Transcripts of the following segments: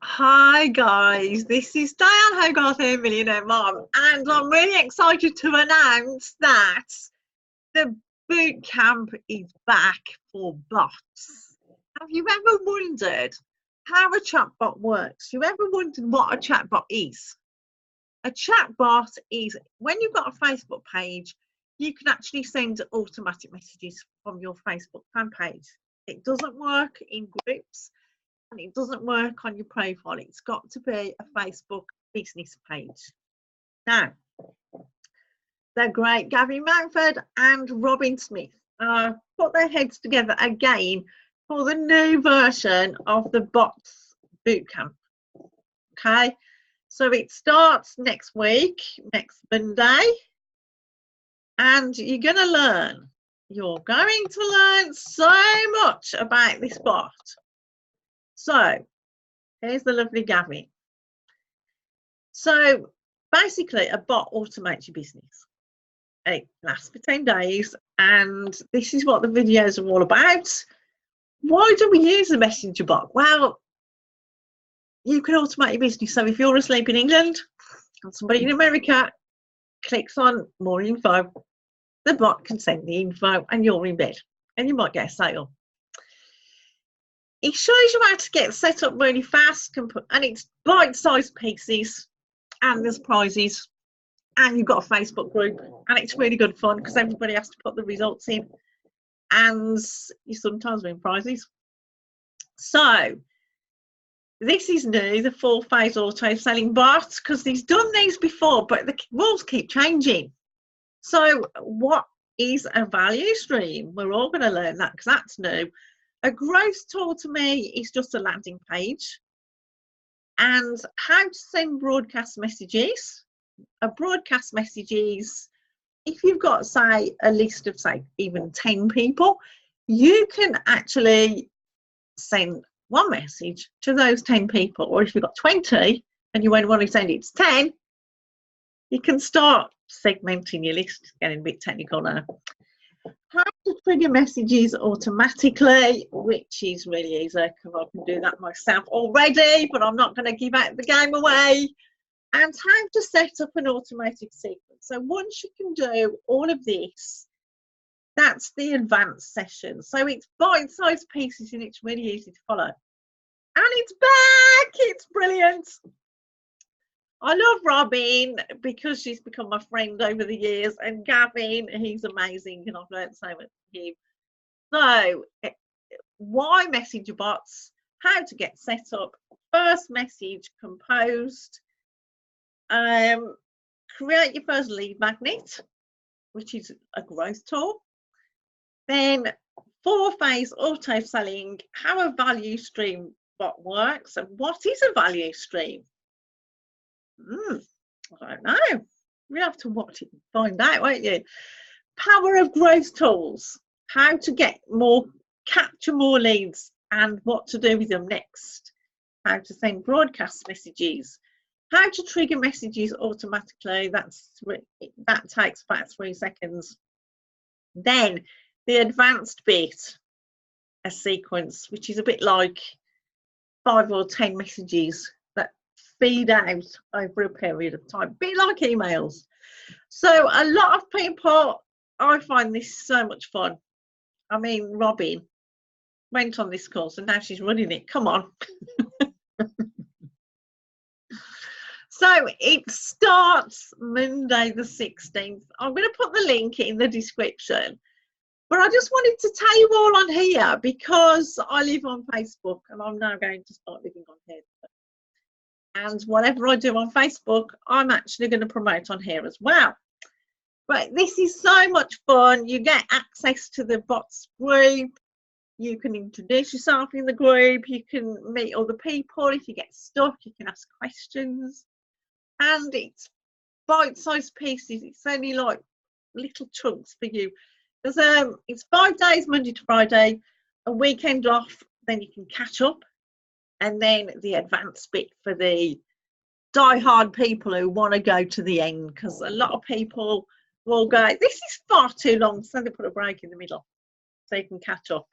Hi guys, this is Diane Hogarth here, Millionaire Mom, and I'm really excited to announce that the boot camp is back for bots. Have you ever wondered how a chatbot works? You ever wondered what a chatbot is? A chatbot is when you've got a Facebook page, you can actually send automatic messages from your Facebook fan page. It doesn't work in groups. And it doesn't work on your profile. It's got to be a Facebook business page. Now, they're great. Gavin Mountford and Robin Smith put their heads together again for the new version of the bots bootcamp. Okay, so it starts next week, next Monday, and you're going to learn. You're going to learn so much about this bot. So here's the lovely Gavin. So basically, a bot automates your business. It lasts for 10 days, and this is what the videos are all about. Why do we use a messenger bot? Well, you can automate your business. So if you're asleep in England and somebody in America clicks on more info, the bot can send the info and you're in bed and you might get a sale. It shows you how to get set up really fast, and it's bite-sized pieces, and there's prizes, and you've got a Facebook group, and it's really good fun because everybody has to put the results in, and you sometimes win prizes. So this is new, the 4-phase auto selling bot, because he's done these before, but the rules keep changing. So what is a value stream? We're all going to learn that because that's new. A growth tool to me is just a landing page, and how to send broadcast messages. A broadcast message is if you've got, say, a list of, say, even 10 people, you can actually send one message to those 10 people. Or if you've got 20 and you only want to send it to 10, you can start segmenting your list. It's getting a bit technical now. How to trigger messages automatically, which is really easy because I can do that myself already, but I'm not going to give out the game away. And how to set up an automated sequence. So once you can do all of this, that's the advanced session. So it's bite-sized pieces and it's really easy to follow. And it's back! It's brilliant. I love Robin because she's become my friend over the years, and Gavin, he's amazing, and I've learned so much from him. So, why messenger bots? How to get set up? First message composed. Create your first lead magnet, which is a growth tool. Then 4-phase auto selling. How a value stream bot works, and what is a value stream? I don't know. We have to watch it and find out, won't you? Power of growth tools. How to get more, capture more leads and what to do with them next. How to send broadcast messages. How to trigger messages automatically. That takes about 3 seconds. Then the advanced bit, a sequence, which is a bit like 5 or 10 messages that feed out over a period of time, a bit like emails. So a lot of people, I find this so much fun. I mean, Robin went on this course and now she's running it. Come on. So it starts Monday the 16th. I'm going to put the link in the description. But I just wanted to tell you all on here because I live on Facebook and I'm now going to start living on here. And whatever I do on Facebook, I'm actually going to promote on here as well. But this is so much fun. You get access to the bots group. You can introduce yourself in the group. You can meet other people. If you get stuck, you can ask questions. And it's bite-sized pieces. It's only like little chunks for you. There's it's 5 days, Monday to Friday, a weekend off, then you can catch up. And then the advanced bit for the die-hard people who want to go to the end, because a lot of people will go, this is far too long, so they put a break in the middle so you can catch up.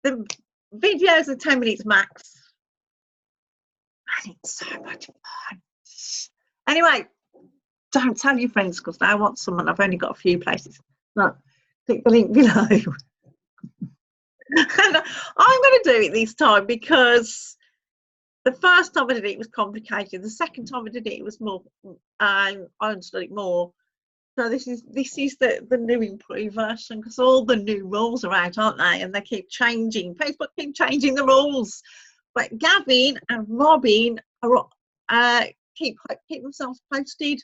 The videos are 10 minutes max. and it's so much fun. Anyway, don't tell your friends because they want someone. I've only got a few places. No, click the link below. And I'm going to do it this time because the first time I did it was complicated. The second time I did it, it was more. I understood it more. So this is the new improved version because all the new rules are out, aren't they? And they keep changing. Facebook keep changing the rules. But Gavin and Robin are keep themselves posted,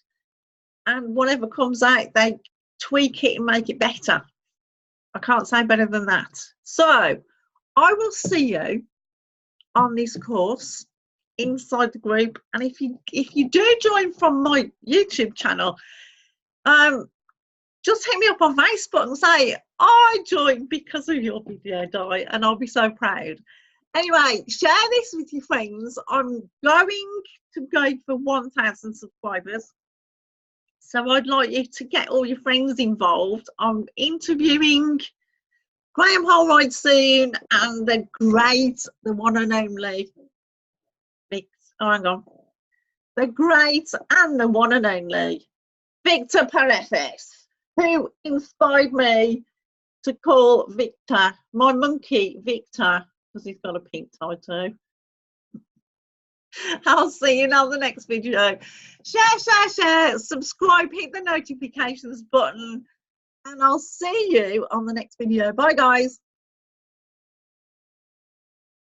and whatever comes out, they tweak it and make it better. I can't say better than that. So I will see you on this course inside the group, and if you do join from my YouTube channel, just hit me up on Facebook and say I joined because of your video, Di, and I'll be so proud. Anyway, share this with your friends. I'm going to go for 1,000 subscribers, so I'd like you to get all your friends involved. I'm interviewing Graham Holroyd soon, and the great, the one and only the great and the one and only Victor Paredes, who inspired me to call Victor, my monkey Victor, because he's got a pink tie too. I'll see you on the next video. Share, subscribe, hit the notifications button, and I'll see you on the next video. Bye guys.